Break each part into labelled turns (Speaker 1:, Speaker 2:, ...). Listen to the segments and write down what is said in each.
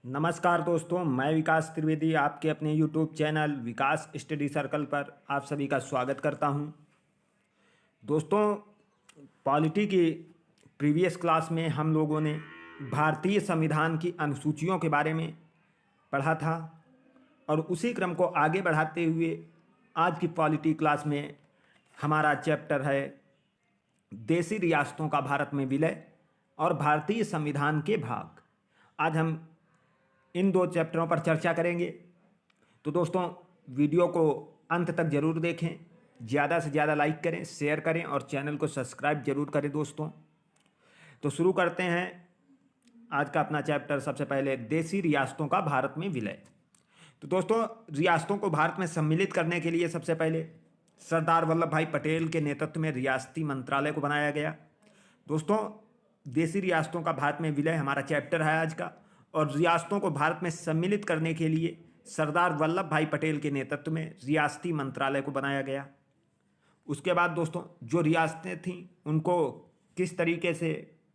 Speaker 1: नमस्कार दोस्तों, मैं विकास त्रिवेदी आपके अपने YouTube चैनल विकास स्टडी सर्कल पर आप सभी का स्वागत करता हूं। दोस्तों, पॉलिटी की प्रीवियस क्लास में हम लोगों ने भारतीय संविधान की अनुसूचियों के बारे में पढ़ा था और उसी क्रम को आगे बढ़ाते हुए आज की पॉलिटी क्लास में हमारा चैप्टर है देशी रियासतों का भारत में विलय और भारतीय संविधान के भाग। आज हम इन दो चैप्टरों पर चर्चा करेंगे। तो दोस्तों, वीडियो को अंत तक ज़रूर देखें, ज़्यादा से ज़्यादा लाइक करें, शेयर करें और चैनल को सब्सक्राइब जरूर करें दोस्तों। तो शुरू करते हैं आज का अपना चैप्टर। सबसे पहले देशी रियासतों का भारत में विलय। तो दोस्तों, रियासतों को भारत में सम्मिलित करने के लिए सबसे पहले सरदार वल्लभ भाई पटेल के नेतृत्व में रियासती मंत्रालय को बनाया गया। दोस्तों, देशी रियासतों का भारत में विलय हमारा चैप्टर है आज का, और रियासतों को भारत में सम्मिलित करने के लिए सरदार वल्लभ भाई पटेल के नेतृत्व में रियासती मंत्रालय को बनाया गया। उसके बाद दोस्तों, जो रियासतें थीं उनको किस तरीके से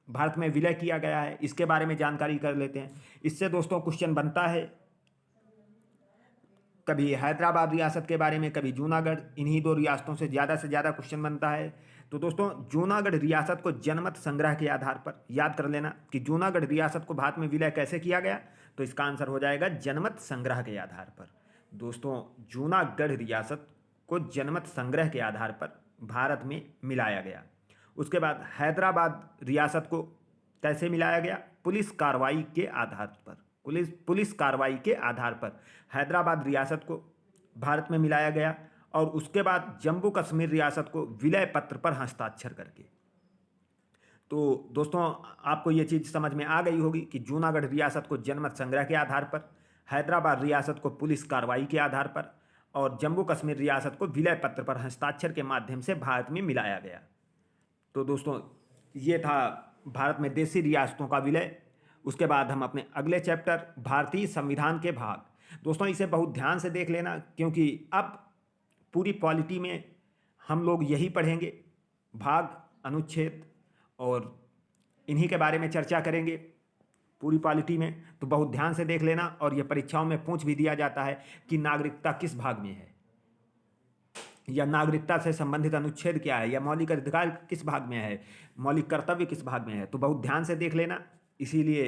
Speaker 1: भारत में विलय किया गया है इसके बारे में जानकारी कर लेते हैं। इससे दोस्तों क्वेश्चन बनता है, कभी हैदराबाद रियासत के बारे में, कभी जूनागढ़। इन्हीं दो रियासतों से ज़्यादा क्वेश्चन बनता है। तो दोस्तों, जूनागढ़ रियासत को जनमत संग्रह के आधार पर याद कर लेना कि जूनागढ़ रियासत को भारत में विलय कैसे किया गया। तो इसका आंसर हो जाएगा जनमत संग्रह के आधार पर। दोस्तों, जूनागढ़ रियासत को जनमत संग्रह के आधार पर भारत में मिलाया गया। उसके बाद हैदराबाद रियासत को कैसे मिलाया गया? पुलिस कार्रवाई के आधार पर। पुलिस कार्रवाई के आधार पर हैदराबाद रियासत को भारत में मिलाया गया। और उसके बाद जम्मू कश्मीर रियासत को विलय पत्र पर हस्ताक्षर करके। तो दोस्तों, आपको ये चीज़ समझ में आ गई होगी कि जूनागढ़ रियासत को जनमत संग्रह के आधार पर, हैदराबाद रियासत को पुलिस कार्रवाई के आधार पर और जम्मू कश्मीर रियासत को विलय पत्र पर हस्ताक्षर के माध्यम से भारत में मिलाया गया। तो दोस्तों, ये था भारत में देशी रियासतों का विलय। उसके बाद हम अपने अगले चैप्टर भारतीय संविधान के भाग। दोस्तों, इसे बहुत ध्यान से देख लेना, क्योंकि अब पूरी पॉलिटी में हम लोग यही पढ़ेंगे, भाग, अनुच्छेद, और इन्हीं के बारे में चर्चा करेंगे पूरी पॉलिटी में। तो बहुत ध्यान से देख लेना। और यह परीक्षाओं में पूछ भी दिया जाता है कि नागरिकता किस भाग में है, या नागरिकता से संबंधित अनुच्छेद क्या है, या मौलिक अधिकार किस भाग में है, मौलिक कर्तव्य किस भाग में है। तो बहुत ध्यान से देख लेना, इसीलिए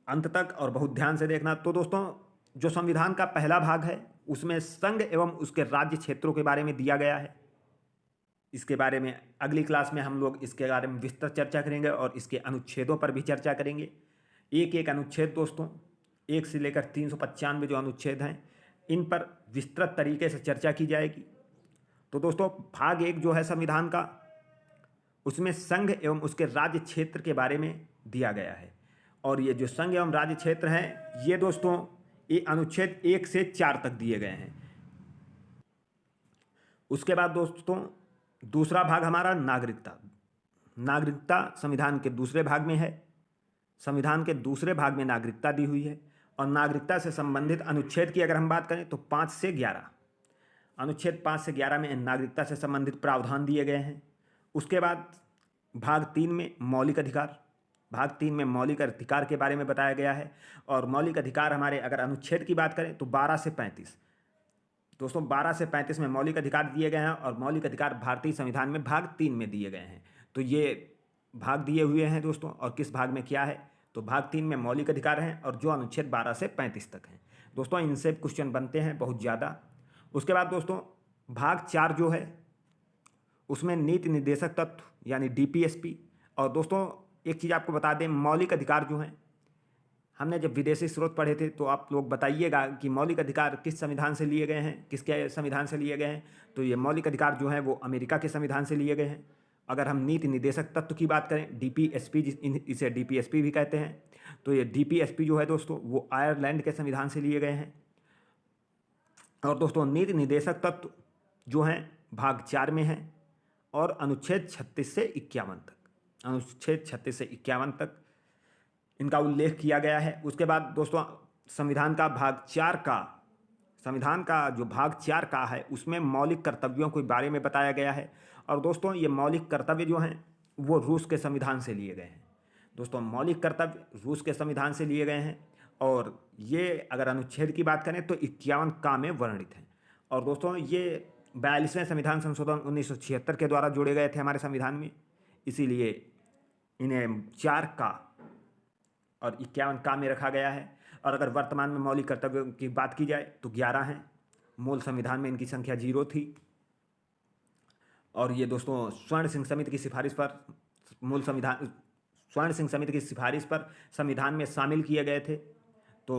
Speaker 1: अंत तक और बहुत ध्यान से देखना। तो दोस्तों, जो संविधान का पहला भाग है उसमें संघ एवं उसके राज्य क्षेत्रों के बारे में दिया गया है। इसके बारे में अगली क्लास में हम लोग इसके बारे में विस्तृत चर्चा करेंगे और इसके अनुच्छेदों पर भी चर्चा करेंगे। एक एक अनुच्छेद दोस्तों, 1 से लेकर 395 जो अनुच्छेद हैं, इन पर विस्तृत तरीके से चर्चा की जाएगी। तो दोस्तों, भाग 1 जो है संविधान का, उसमें संघ एवं उसके राज्य क्षेत्र के बारे में दिया गया है। और ये जो संघ एवं राज्य क्षेत्र हैं, ये दोस्तों ये अनुच्छेद 1 से 4 तक दिए गए हैं। उसके बाद दोस्तों, दूसरा भाग हमारा नागरिकता। नागरिकता संविधान के दूसरे भाग में है। संविधान के दूसरे भाग में नागरिकता दी हुई है। और नागरिकता से संबंधित अनुच्छेद की अगर हम बात करें तो 5 से 11, अनुच्छेद 5 से 11 में नागरिकता से संबंधित प्रावधान दिए गए हैं। उसके बाद भाग 3 में मौलिक अधिकार, भाग 3 में मौलिक अधिकार के बारे में बताया गया है। और मौलिक अधिकार हमारे अगर अनुच्छेद की बात करें तो 12 से 35, दोस्तों 12 से 35 में मौलिक अधिकार दिए गए हैं। और मौलिक अधिकार भारतीय संविधान में भाग 3 में दिए गए हैं। तो ये भाग दिए हुए हैं दोस्तों, और किस भाग में क्या है, तो भाग 3 में मौलिक अधिकार हैं और जो अनुच्छेद 12 से 35 तक हैं। दोस्तों, इनसे क्वेश्चन बनते हैं बहुत ज़्यादा। उसके बाद दोस्तों, भाग 4 जो है उसमें नीति निर्देशक तत्व यानी DPSP। और दोस्तों, एक चीज़ आपको बता दें, मौलिक अधिकार जो हैं, हमने जब विदेशी स्रोत पढ़े थे तो आप लोग बताइएगा कि मौलिक अधिकार किस संविधान से लिए गए हैं, किसके संविधान से लिए गए हैं। तो ये मौलिक अधिकार जो हैं वो अमेरिका के संविधान से लिए गए हैं। अगर हम नीति निर्देशक तत्व की बात करें, DPSP, इसे DPSP भी कहते हैं, तो ये DPSP जो है दोस्तों वो आयरलैंड के संविधान से लिए गए हैं। और दोस्तों, नीति निर्देशक तत्व जो हैं भाग 4 में हैं और अनुच्छेद 36 से 51 तक, अनुच्छेद 36 से 51 तक इनका उल्लेख किया गया है। उसके बाद दोस्तों, संविधान का भाग 4 का, संविधान का जो भाग 4 का है उसमें मौलिक कर्तव्यों के बारे में बताया गया है। और दोस्तों, ये मौलिक कर्तव्य जो हैं वो रूस के संविधान से लिए गए हैं। दोस्तों मौलिक कर्तव्य रूस के संविधान से लिए गए हैं और ये अगर अनुच्छेद की बात करें तो 51 का में वर्णित हैं। और दोस्तों ये 42वें संविधान संशोधन 1976 के द्वारा जोड़े गए थे हमारे संविधान में, इसीलिए इन्हें 4 का और 51 का में रखा गया है। और अगर वर्तमान में मौलिक कर्तव्यों की बात की जाए तो 11 हैं। मूल संविधान में इनकी संख्या 0 थी। और ये दोस्तों स्वर्ण सिंह समिति की सिफारिश पर स्वर्ण सिंह समिति की सिफारिश पर संविधान में शामिल किए गए थे। तो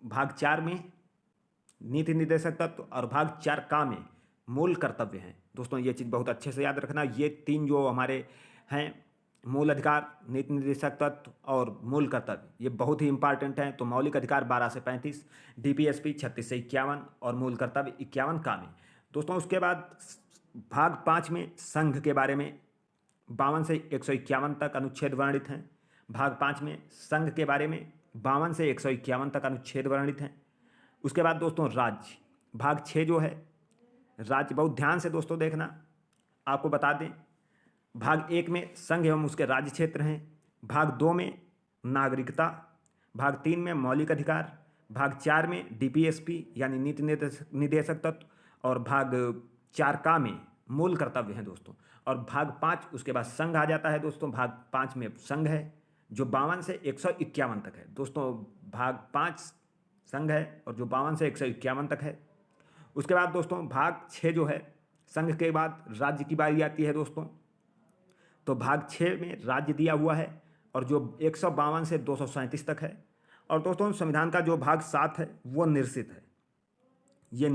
Speaker 1: भाग 4 में नीति निर्देशक तत्व और भाग 4 का में मूल कर्तव्य हैं। दोस्तों ये चीज़ बहुत अच्छे से याद रखना, ये 3 जो हमारे हैं मूल अधिकार, नीति निर्देशक तत्व और मूल कर्तव्य, ये बहुत ही इंपॉर्टेंट हैं। तो मौलिक अधिकार 12 से 35, डीपीएसपी 36 से 51 और मूल कर्तव्य 51 का में। दोस्तों उसके बाद भाग 5 में संघ के बारे में 52 से 151 तक अनुच्छेद वर्णित हैं। भाग 5 में संघ के बारे में 52 से 151 तक अनुच्छेद वर्णित हैं। उसके बाद दोस्तों राज्य, भाग 6 जो है राज्य, बहुत ध्यान से दोस्तों देखना, आपको बता दें भाग 1 में संघ एवं उसके राज्य क्षेत्र हैं, भाग 2 में नागरिकता, भाग 3 में मौलिक अधिकार, भाग 4 में डीपीएसपी यानी नीति निर्देशक तत्व और भाग 4 का में मूल कर्तव्य हैं दोस्तों। और भाग 5 उसके बाद संघ आ जाता है दोस्तों। भाग 5 में संघ है जो 52 से 151 तक है दोस्तों। भाग 5 संघ है और जो 52 से 151 तक है। उसके बाद दोस्तों भाग 6 जो है संघ के बाद राज्य की बारी आती है दोस्तों। तो भाग 6 में राज्य दिया हुआ है और जो 152 से 237 तक है। और दोस्तों संविधान का जो भाग 7 है वो निर्सित है, ये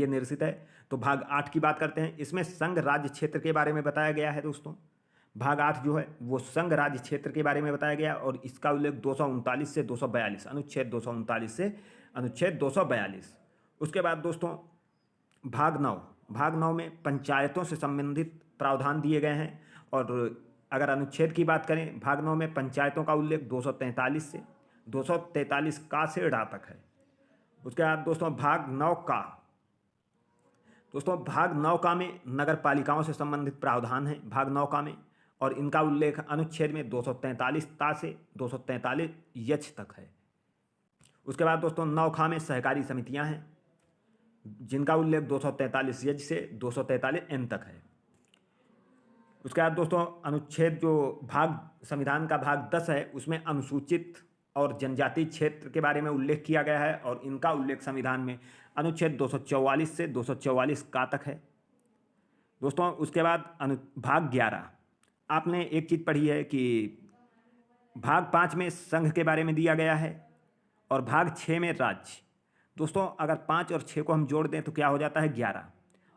Speaker 1: निर्सित है। तो भाग 8 की बात करते हैं, इसमें संघ राज्य क्षेत्र के बारे में बताया गया है दोस्तों। भाग 8 जो है वो संघ राज्य क्षेत्र के बारे में बताया गया और इसका उल्लेख 239 से 242, अनुच्छेद 239 से अनुच्छेद 242। उसके बाद दोस्तों भाग 9 में पंचायतों से संबंधित प्रावधान दिए गए हैं। और अगर अनुच्छेद की बात करें भाग 9 में पंचायतों का उल्लेख 243 से 243 का से डा तक है। उसके बाद दोस्तों भाग 9 का में नगर पालिकाओं से संबंधित प्रावधान है भाग 9 का में, और इनका उल्लेख अनुच्छेद में 243 ता से 243 यच तक है। उसके बाद दोस्तों 9 खा में सहकारी समितियां हैं जिनका उल्लेख 243 यच से 243 एन तक है। उसके बाद दोस्तों अनुच्छेद जो भाग संविधान का भाग 10 है उसमें अनुसूचित और जनजाति क्षेत्र के बारे में उल्लेख किया गया है और इनका उल्लेख संविधान में अनुच्छेद 244 से 244 का तक है दोस्तों। उसके बाद भाग 11, आपने एक चीज़ पढ़ी है कि भाग 5 में संघ के बारे में दिया गया है और भाग 6 में राज्य। दोस्तों अगर 5 और 6 को हम जोड़ दें तो क्या हो जाता है 11,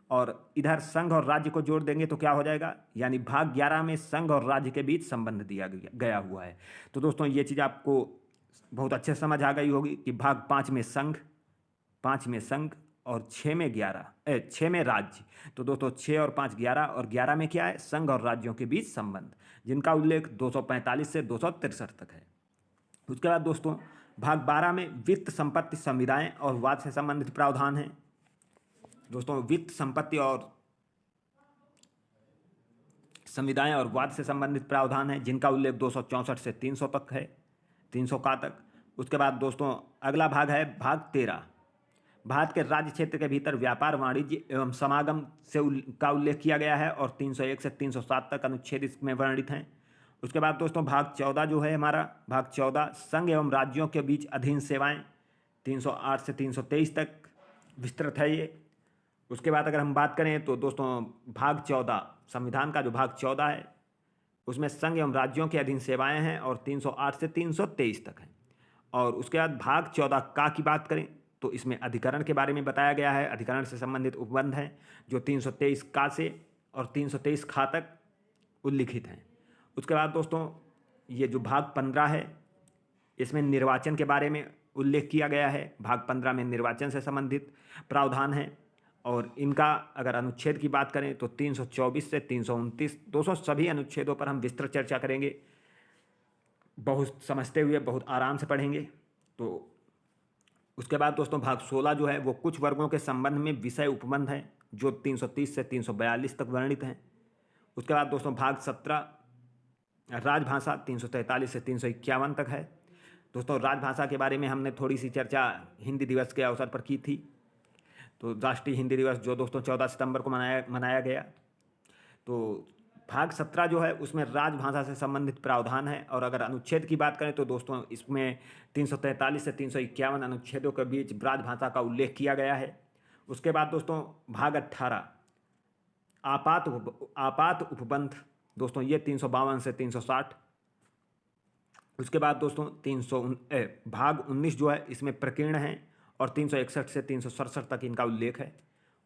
Speaker 1: और इधर संघ और राज्य को जोड़ देंगे तो क्या हो जाएगा, यानी भाग 11 में संघ और राज्य के बीच संबंध दिया गया हुआ है। तो दोस्तों ये चीज़ आपको बहुत अच्छे से समझ आ गई होगी कि भाग 5 में संघ और 6 में राज्य। तो दोस्तों 6 और 5 11 और 11 में क्या है, संघ और राज्यों के बीच संबंध, जिनका उल्लेख 245 से 263 तक है। उसके बाद दोस्तों भाग 12 में वित्त संपत्ति संविदाएं और वाद से संबंधित प्रावधान हैं दोस्तों। वित्त संपत्ति और संविदाएं और वाद से संबंधित प्रावधान हैं जिनका उल्लेख 264 से 300 तक है, 300 का तक। उसके बाद दोस्तों अगला भाग है भाग 13, भारत के राज्य क्षेत्र के भीतर व्यापार वाणिज्य एवं समागम का उल्लेख किया गया है और 301 से 307 तक अनुच्छेद इसमें वर्णित हैं। उसके बाद दोस्तों भाग 14 जो है हमारा, भाग 14 संघ एवं राज्यों के बीच अधीन सेवाएं, 308 से 323 तक विस्तृत है ये। उसके बाद अगर हम बात करें तो दोस्तों भाग 14 संविधान का जो भाग 14 है उसमें संघ एवं राज्यों के अधीन सेवाएं हैं और 308 से 323 तक हैं। और उसके बाद भाग 14 का की बात करें तो इसमें अधिकरण के बारे में बताया गया है, अधिकरण से संबंधित उपबंध हैं जो 323 का से और 323 खा तक उल्लिखित हैं। उसके बाद दोस्तों ये जो भाग 15 है इसमें निर्वाचन के बारे में उल्लेख किया गया है। भाग 15 में निर्वाचन से संबंधित प्रावधान है और इनका अगर अनुच्छेद की बात करें तो 324 से 329 दोस्तों सभी अनुच्छेदों पर हम विस्तृत चर्चा करेंगे, बहुत समझते हुए बहुत आराम से पढ़ेंगे। तो उसके बाद दोस्तों भाग 16 जो है वो कुछ वर्गों के संबंध में विषय उपबंध हैं जो 330 से 342 तक वर्णित हैं। उसके बाद दोस्तों भाग 17 राजभाषा 343 से 351 तक है। दोस्तों राजभाषा के बारे में हमने थोड़ी सी चर्चा हिंदी दिवस के अवसर पर की थी। तो राष्ट्रीय हिंदी दिवस जो दोस्तों 14 सितंबर को मनाया गया। तो भाग 17 जो है उसमें राजभाषा से संबंधित प्रावधान है। और अगर अनुच्छेद की बात करें तो दोस्तों इसमें 343 से 351 अनुच्छेदों के बीच राजभाषा का उल्लेख किया गया है। उसके बाद दोस्तों भाग 18 आपात उपबंध, दोस्तों ये 352 से 360। उसके बाद दोस्तों भाग 19 जो है इसमें प्रकीर्ण है और 361 से 367 तक इनका उल्लेख है।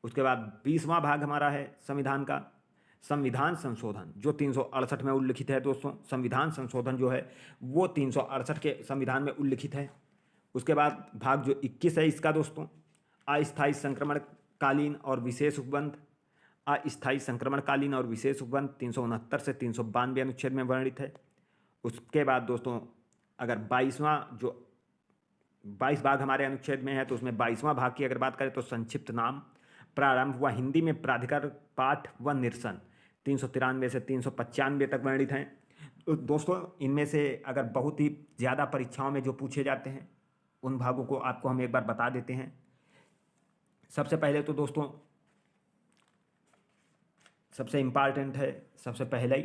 Speaker 1: उसके बाद 20वां भाग हमारा है संविधान का, संविधान संशोधन, जो 368 में उल्लिखित है। दोस्तों संविधान संशोधन जो है वो 368 के संविधान में उल्लिखित है। उसके बाद भाग जो 21 है इसका दोस्तों अस्थायी संक्रमणकालीन और विशेष उपबंध, अस्थायी संक्रमणकालीन और विशेष उपबंध 369 से 392 अनुच्छेद में वर्णित है। उसके बाद दोस्तों अगर 22 भाग हमारे अनुच्छेद में है तो उसमें 22वां भाग की अगर बात करें तो संक्षिप्त नाम, प्रारंभ व हिंदी में प्राधिकार पाठ व निरसन 393 से 395 तक वर्णित हैं। तो दोस्तों इनमें से अगर बहुत ही ज़्यादा परीक्षाओं में जो पूछे जाते हैं उन भागों को आपको हम एक बार बता देते हैं। सबसे पहले तो दोस्तों सबसे इम्पॉर्टेंट है सबसे पहले ही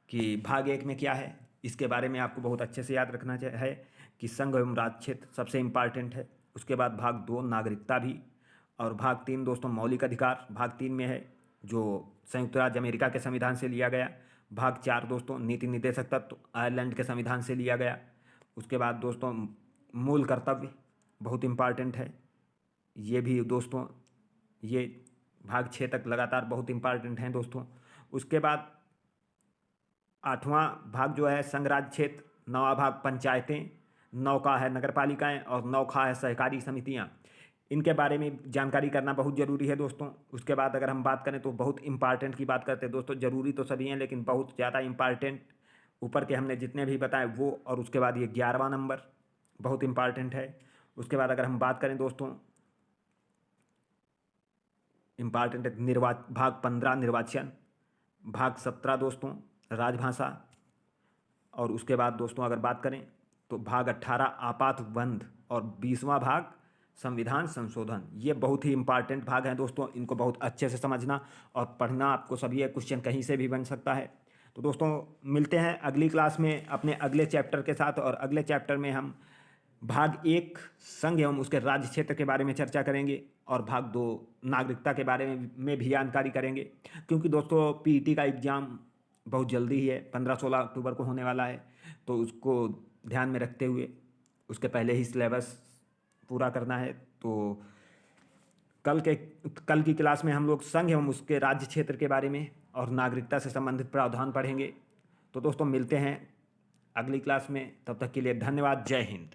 Speaker 1: कि भाग 1 में क्या है, इसके बारे में आपको बहुत अच्छे से याद रखना है कि संघ एवं राज्य क्षेत्र सबसे इम्पॉर्टेंट है। उसके बाद भाग 2 नागरिकता भी, और भाग 3 दोस्तों मौलिक अधिकार भाग 3 में है जो संयुक्त राज्य अमेरिका के संविधान से लिया गया। भाग 4 दोस्तों नीति निर्देशक तत्व आयरलैंड के संविधान से लिया गया। उसके बाद दोस्तों मूल कर्तव्य बहुत इम्पॉर्टेंट है, ये भी दोस्तों ये भाग 6 तक लगातार बहुत इम्पॉर्टेंट हैं दोस्तों। उसके बाद 8वां भाग जो है संघ राज्य क्षेत्र, 9वां भाग पंचायतें, 9 का है नगर पालिकाएँ और 9 का है सहकारी समितियाँ। इनके बारे में जानकारी करना बहुत ज़रूरी है दोस्तों। उसके बाद अगर हम बात करें तो बहुत इम्पॉर्टेंट की बात करते हैं दोस्तों, ज़रूरी तो सभी हैं लेकिन बहुत ज़्यादा इम्पॉर्टेंट ऊपर के हमने जितने भी बताए वो, और उसके बाद ये 11वां नंबर बहुत इम्पॉर्टेंट है। उसके बाद अगर हम बात करें दोस्तों इम्पॉर्टेंट भाग 15 निर्वाचन, भाग 17 दोस्तों राजभाषा, और उसके बाद दोस्तों अगर बात करें तो भाग 18 आपात बंद और 20वां भाग संविधान संशोधन। ये बहुत ही इंपॉर्टेंट भाग हैं दोस्तों, इनको बहुत अच्छे से समझना और पढ़ना। आपको सभी ये क्वेश्चन कहीं से भी बन सकता है। तो दोस्तों मिलते हैं अगली क्लास में अपने अगले चैप्टर के साथ, और अगले चैप्टर में हम भाग 1 संघ एवं उसके राज्य क्षेत्र के बारे में चर्चा करेंगे और भाग 2 नागरिकता के बारे में भी जानकारी करेंगे। क्योंकि दोस्तों पीईटी का एग्ज़ाम बहुत जल्दी ही है, 15-16 अक्टूबर को होने वाला है, तो उसको ध्यान में रखते हुए उसके पहले ही सिलेबस पूरा करना है। तो कल की क्लास में हम लोग संघ एवं उसके राज्य क्षेत्र के बारे में और नागरिकता से संबंधित प्रावधान पढ़ेंगे। तो दोस्तों मिलते हैं अगली क्लास में, तब तक के लिए धन्यवाद। जय हिंद।